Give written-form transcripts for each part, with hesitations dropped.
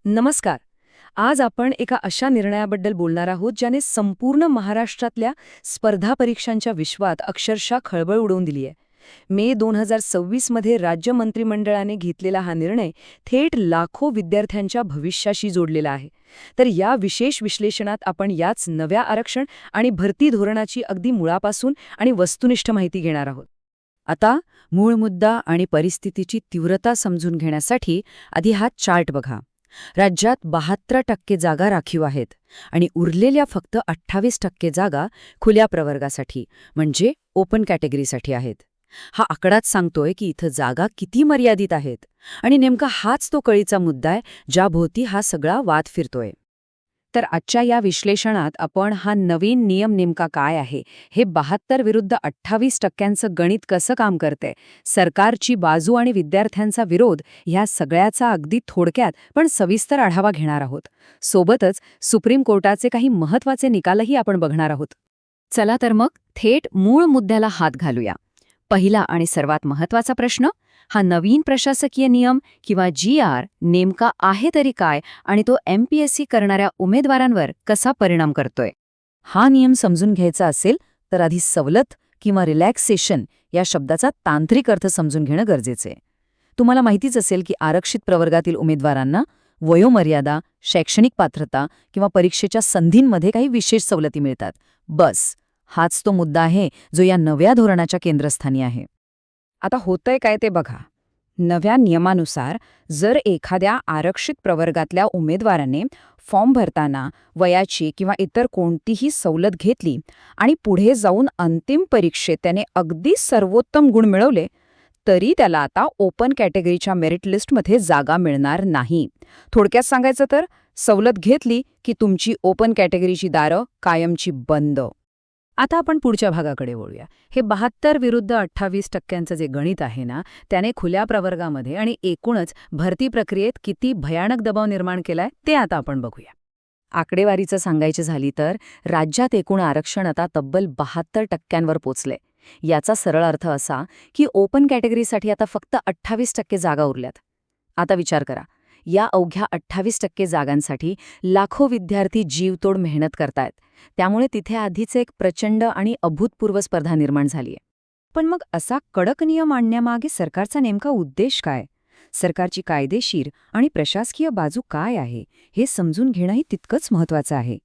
नमस्कार. आज आपण एका अशा निर्णयाबद्दल बोलणार आहोत ज्याने संपूर्ण महाराष्ट्रातल्या स्पर्धा परीक्षांच्या विश्वात अक्षरशः खळबळ उडवून दिली आहे. मे 2026 मध्ये राज्य मंत्रिमंडळाने घेतलेला हा निर्णय थेट लाखो विद्यार्थ्यांच्या भविष्याशी जोडलेला आहे. तर या विशेष विश्लेषणात आपण याच नव्या आरक्षण आणि भरती धोरणाची अगदी मुळापासून आणि वस्तुनिष्ठ माहिती घेणार आहोत. आता मूळ मुद्दा आणि परिस्थितीची तीव्रता समजून घेण्यासाठी आधी हा चार्ट बघा. राज्यात 72% जागा राखीव आहेत आणि उरलेल्या फक्त 28% जागा खुल्या प्रवर्गासाठी म्हणजे ओपन कॅटेगरीसाठी आहेत. हा आकडाच सांगतोय की इथं जागा किती मर्यादित आहेत आणि नेमका हाच तो कळीचा मुद्दा आहे ज्याभोवती हा सगळा वाद फिरतोय. तर आजच्या या विश्लेषणात आपण हा नवीन नियम नेमका काय आहे, हे 72 विरुद्ध 28% गणित कसं काम करते, सरकारची बाजू आणि विद्यार्थ्यांचा विरोध ह्या सगळ्याचा अगदी थोडक्यात पण सविस्तर आढावा घेणार आहोत. सोबतच सुप्रीम कोर्टाचे काही महत्त्वाचे निकालही आपण बघणार आहोत. चला तर मग थेट मूळ मुद्द्याला हात घालूया. पहिला आणि सर्वात महत्त्वाचा प्रश्न, हा नवीन प्रशासकीय नियम किंवा GR नेमका आहे तरी काय आणि तो MPSC करणाऱ्या उमेदवारांवर कसा परिणाम करतोय. हा नियम समजून घ्यायचा असेल तर आधी सवलत किंवा रिलॅक्सेशन या शब्दाचा तांत्रिक अर्थ समजून घेणं गरजेचं आहे. तुम्हाला माहितीच असेल की आरक्षित प्रवर्गातील उमेदवारांना वयोमर्यादा, शैक्षणिक पात्रता किंवा परीक्षेच्या संधींमध्ये काही विशेष सवलती मिळतात. बस हाच तो मुद्दा आहे जो या नव्या धोरणाच्या केंद्रस्थानी आहे. आता होतंय काय ते बघा. नव्या नियमानुसार जर एखाद्या आरक्षित प्रवर्गातल्या उमेदवाराने फॉर्म भरताना वयाची किंवा इतर कोणतीही सवलत घेतली आणि पुढे जाऊन अंतिम परीक्षेत त्याने अगदी सर्वोत्तम गुण मिळवले, तरी त्याला आता ओपन कॅटेगरीच्या मेरिट लिस्टमध्ये जागा मिळणार नाही. थोडक्यात सांगायचं तर सवलत घेतली की तुमची ओपन कॅटेगरीची दारं कायमची बंद. आता आपण पुढच्या भागाकडे वळूया. हे 72 विरुद्ध 28% जे गणित आहे ना, त्याने खुल्या प्रवर्गामध्ये आणि एकूणच भरती प्रक्रियेत किती भयानक दबाव निर्माण केलाय ते आता आपण बघूया. आकडेवारीचं सांगायची झाली तर राज्यात एकूण आरक्षण आता तब्बल 72% पोचले. याचा सरळ अर्थ असा की ओपन कॅटेगरीसाठी आता फक्त 28% जागा उरल्यात. आता विचार करा, या अवघ्या 28% जागांसाठी लाखो विद्यार्थी जीवतोड मेहनत करतायत. त्यामुळे तिथे आधीच एक प्रचंड आणि अभूतपूर्व स्पर्धा निर्माण झालीय. पण मग असा कडक नियम आणण्यामागे सरकारचा नेमका उद्देश काय? सरकारची कायदेशीर आणि प्रशासकीय बाजू काय आहे, हे समजून घेणंही तितकंच महत्त्वाचं आहे.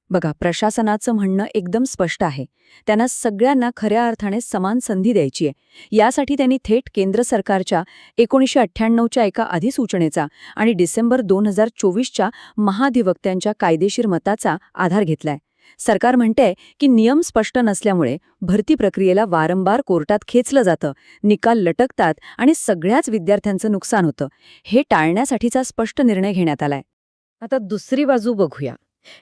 बघा, प्रशासनाचं म्हणणं एकदम स्पष्ट आहे. त्यांना सगळ्यांना खऱ्या अर्थाने समान संधी द्यायची आहे. यासाठी त्यांनी थेट केंद्र सरकारच्या 1998च्या एका अधिसूचनेचा आणि डिसेंबर 2024च्या महाधिवक्त्यांच्या कायदेशीर मताचा आधार घेतलाय. सरकार म्हणतेय की नियम स्पष्ट नसल्यामुळे भरती प्रक्रियेला वारंवार कोर्टात खेचलं जातं, निकाल लटकतात आणि सगळ्याच विद्यार्थ्यांचं नुकसान होतं. हे टाळण्यासाठीचा स्पष्ट निर्णय घेण्यात आलाय. आता दुसरी बाजू बघूया.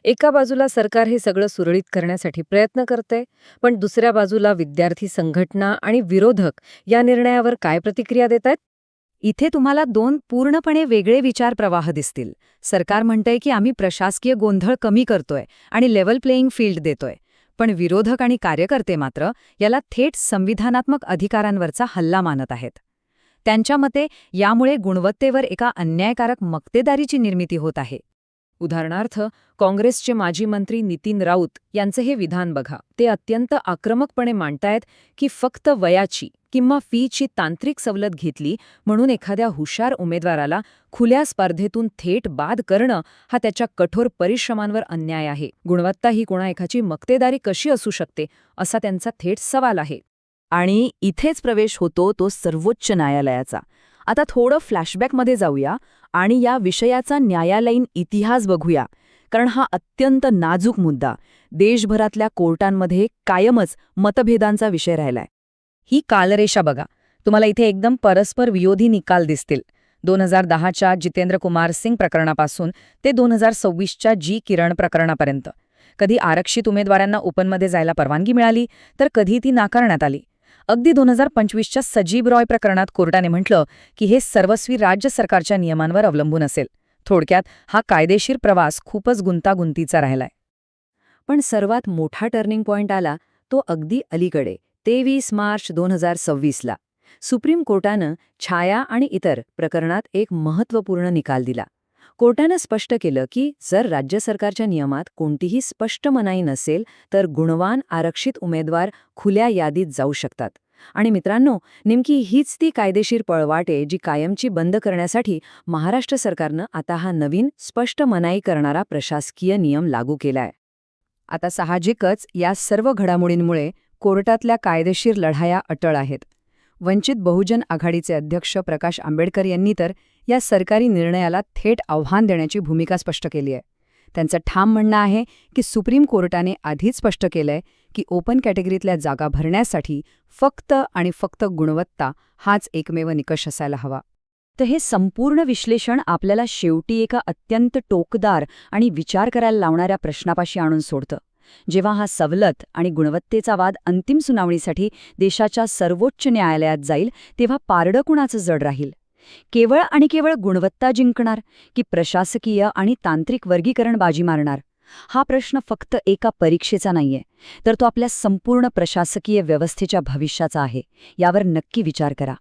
एका बाजूला सरकार हे सगळं सुरळीत करण्यासाठी प्रयत्न करते, पण दुसऱ्या बाजूला विद्यार्थी संघटना आणि विरोधक या निर्णयावर काय प्रतिक्रिया देत आहेत? इथे तुम्हाला दोन पूर्णपणे वेगळे विचार प्रवाह दिसतील. सरकार म्हणतंय की आम्ही प्रशासकीय गोंधळ कमी करतोय आणि लेव्हल प्लेईंग फील्ड देतोय, पण विरोधक आणि कार्यकर्ते मात्र याला थेट संविधानात्मक अधिकारांवरचा हल्ला मानत आहेत. त्यांच्या मते यामुळे गुणवत्तेवर एका अन्यायकारक मक्तेदारीची निर्मिती होत आहे. उदाहरणार्थ, काँग्रेसचे माजी मंत्री नितीन राऊत यांचे हे विधान बघा. ते अत्यंत आक्रमकपणे मांडतायत की फक्त वयाची किंवा फीची तांत्रिक सवलत घेतली म्हणून एखाद्या हुशार उमेदवाराला खुल्या स्पर्धेतून थेट बाद करणं हा त्याच्या कठोर परिश्रमांवर अन्याय आहे. गुणवत्ता ही कोणा एकाची मक्तेदारी कशी असू शकते, असा त्यांचा थेट सवाल आहे. आणि इथेच प्रवेश होतो तो सर्वोच्च न्यायालयाचा. आता थोडं फ्लॅशबॅकमध्ये जाऊया आणि या विषयाचा न्यायालयीन इतिहास बघूया, कारण हा अत्यंत नाजूक मुद्दा देशभरातल्या कोर्टांमध्ये कायमच मतभेदांचा विषय राहिलाय. ही कालरेषा बघा. तुम्हाला इथे एकदम परस्पर विरोधी निकाल दिसतील. 2010च्या जितेंद्र कुमार सिंग प्रकरणापासून ते 2026च्या जी किरण प्रकरणापर्यंत. कधी आरक्षित उमेदवारांना ओपनमध्ये जायला परवानगी मिळाली, तर कधी ती नाकारण्यात आली. अगदी 2025च्या सजीब रॉय प्रकरणात कोर्टाने म्हटलं की हे सर्वस्वी राज्य सरकारच्या नियमांवर अवलंबून असेल. थोडक्यात हा कायदेशीर प्रवास खूपच गुंतागुंतीचा राहिलाय. पण सर्वात मोठा टर्निंग पॉइंट आला तो अगदी अलीकडे 23 मार्च 2026ला. सुप्रीम कोर्टानं छाया आणि इतर प्रकरणात एक महत्त्वपूर्ण निकाल दिला. कोर्टानं स्पष्ट केलं की जर राज्य सरकारच्या नियमात कोणतीही स्पष्ट मनाई नसेल तर गुणवान आरक्षित उमेदवार खुल्या यादीत जाऊ शकतात. आणि मित्रांनो, नेमकी हीच ती कायदेशीर पळवाट आहे जी कायमची बंद करण्यासाठी महाराष्ट्र सरकारनं आता हा नवीन स्पष्ट मनाई करणारा प्रशासकीय नियम लागू केलाय. आता साहजिकच या सर्व घडामोडींमुळे कोर्टातल्या कायदेशीर लढाया अटळ आहेत. वंचित बहुजन आघाडीचे अध्यक्ष प्रकाश आंबेडकर यांनी तर या सरकारी निर्णयाला थेट आव्हान देण्याची भूमिका स्पष्ट केली आहे. त्यांचं ठाम म्हणणं आहे की सुप्रीम कोर्टाने आधीच स्पष्ट केलंय की ओपन कॅटेगरीतल्या जागा भरण्यासाठी फक्त आणि फक्त गुणवत्ता हाच एकमेव निकष असायला हवा. तर हे संपूर्ण विश्लेषण आपल्याला शेवटी एका अत्यंत टोकदार आणि विचार करायला लावणाऱ्या प्रश्नापाशी आणून सोडतं. जेव्हा हा सवलत आणि गुणवत्तेचा वाद अंतिम सुनावणीसाठी देशाच्या सर्वोच्च न्यायालयात जाईल तेव्हा पारडं कुणाचं जड राहील? केवळ आणि केवळ गुणवत्ता जिंकणार की प्रशासकीय आणि तांत्रिक वर्गीकरण बाजी मारणार? हा प्रश्न फक्त एका परीक्षेचा नाहीये, तर तो आपल्या संपूर्ण प्रशासकीय व्यवस्थेच्या भविष्याचा आहे. यावर नक्की विचार करा.